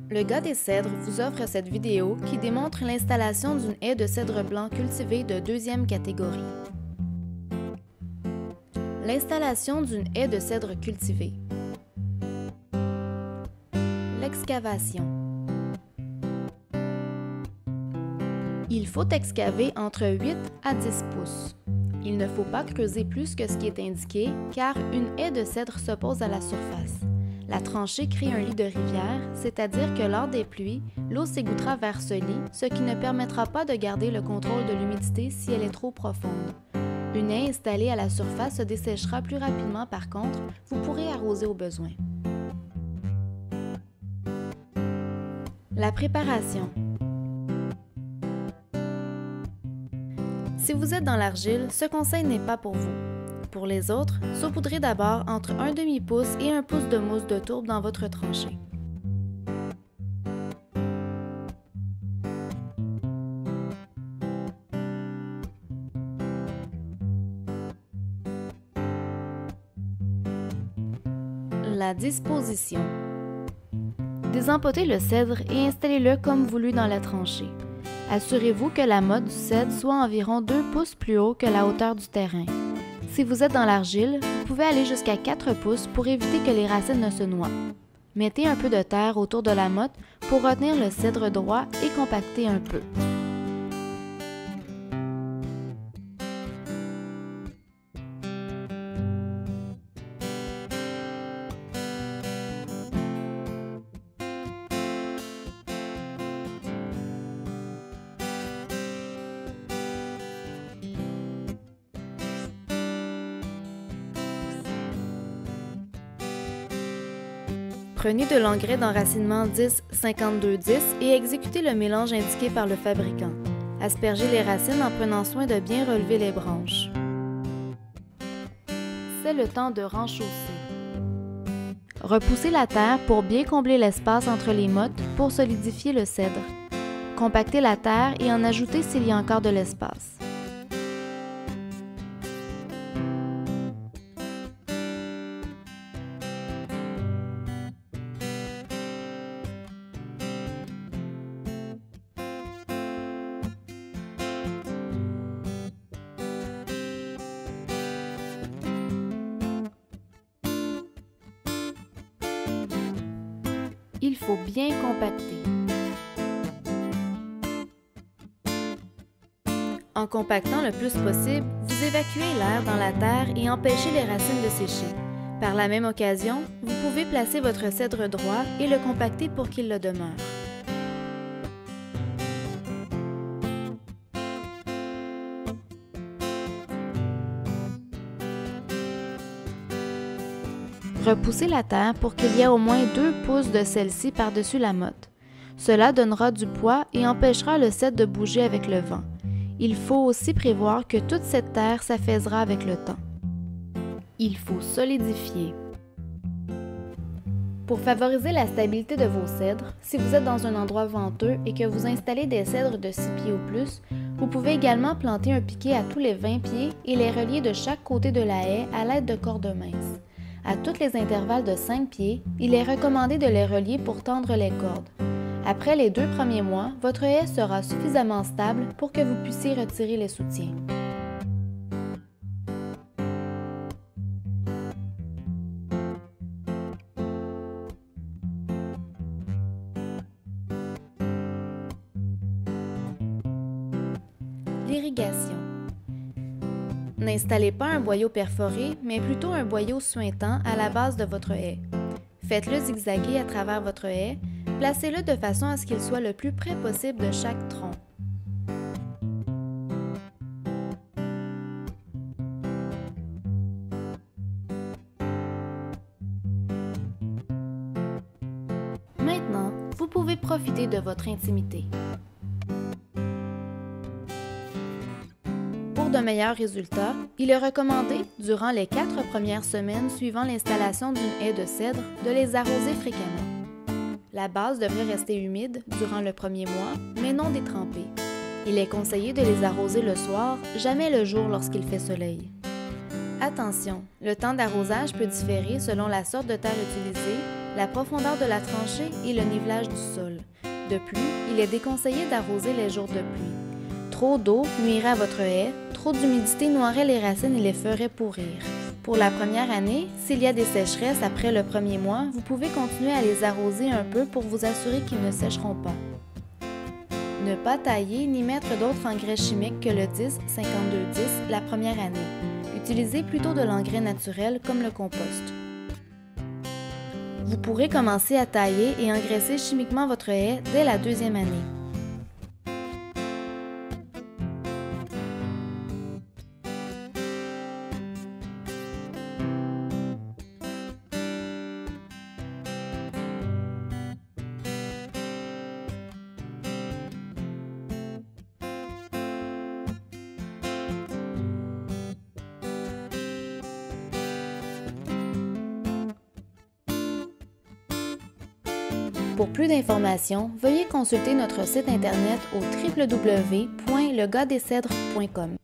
Le gars des cèdres vous offre cette vidéo qui démontre l'installation d'une haie de cèdre blanc cultivée de deuxième catégorie. L'installation d'une haie de cèdre cultivée. L'excavation. Il faut excaver entre 8 à 10 pouces. Il ne faut pas creuser plus que ce qui est indiqué car une haie de cèdre s'oppose à la surface. La tranchée crée un lit de rivière, c'est-à-dire que lors des pluies, l'eau s'égouttera vers ce lit, ce qui ne permettra pas de garder le contrôle de l'humidité si elle est trop profonde. Une haie installée à la surface se desséchera plus rapidement par contre, vous pourrez arroser au besoin. La préparation. Si vous êtes dans l'argile, ce conseil n'est pas pour vous. Pour les autres, saupoudrez d'abord entre un demi-pouce et un pouce de mousse de tourbe dans votre tranchée. La disposition. Désempotez le cèdre et installez-le comme voulu dans la tranchée. Assurez-vous que la motte du cèdre soit environ 2 pouces plus haut que la hauteur du terrain. Si vous êtes dans l'argile, vous pouvez aller jusqu'à 4 pouces pour éviter que les racines ne se noient. Mettez un peu de terre autour de la motte pour retenir le cèdre droit et compacter un peu. Prenez de l'engrais d'enracinement 10-52-10 et exécutez le mélange indiqué par le fabricant. Aspergez les racines en prenant soin de bien relever les branches. C'est le temps de renchausser. Repoussez la terre pour bien combler l'espace entre les mottes pour solidifier le cèdre. Compactez la terre et en ajoutez s'il y a encore de l'espace. Il faut bien compacter. En compactant le plus possible, vous évacuez l'air dans la terre et empêchez les racines de sécher. Par la même occasion, vous pouvez placer votre cèdre droit et le compacter pour qu'il le demeure. Repoussez la terre pour qu'il y ait au moins 2 pouces de celle-ci par-dessus la motte. Cela donnera du poids et empêchera le cèdre de bouger avec le vent. Il faut aussi prévoir que toute cette terre s'affaissera avec le temps. Il faut solidifier. Pour favoriser la stabilité de vos cèdres, si vous êtes dans un endroit venteux et que vous installez des cèdres de 6 pieds ou plus, vous pouvez également planter un piquet à tous les 20 pieds et les relier de chaque côté de la haie à l'aide de cordes minces. À tous les intervalles de 5 pieds, il est recommandé de les relier pour tendre les cordes. Après les 2 premiers mois, votre haie sera suffisamment stable pour que vous puissiez retirer les soutiens. L'irrigation. N'installez pas un boyau perforé, mais plutôt un boyau suintant à la base de votre haie. Faites-le zigzaguer à travers votre haie, placez-le de façon à ce qu'il soit le plus près possible de chaque tronc. Maintenant, vous pouvez profiter de votre intimité. Pour de meilleurs résultats, il est recommandé, durant les 4 premières semaines suivant l'installation d'une haie de cèdre, de les arroser fréquemment. La base devrait rester humide durant le premier mois, mais non détrempée. Il est conseillé de les arroser le soir, jamais le jour lorsqu'il fait soleil. Attention, le temps d'arrosage peut différer selon la sorte de terre utilisée la profondeur de la tranchée et le nivelage du sol. De plus, il est déconseillé d'arroser les jours de pluie. Trop d'eau nuirait à votre haie, trop d'humidité noierait les racines et les ferait pourrir. Pour la première année, s'il y a des sécheresses après le premier mois, vous pouvez continuer à les arroser un peu pour vous assurer qu'ils ne sécheront pas. Ne pas tailler ni mettre d'autres engrais chimiques que le 10-52-10 la première année. Utilisez plutôt de l'engrais naturel comme le compost. Vous pourrez commencer à tailler et engraisser chimiquement votre haie dès la deuxième année. Pour plus d'informations, veuillez consulter notre site internet au www.legasdescèdres.com.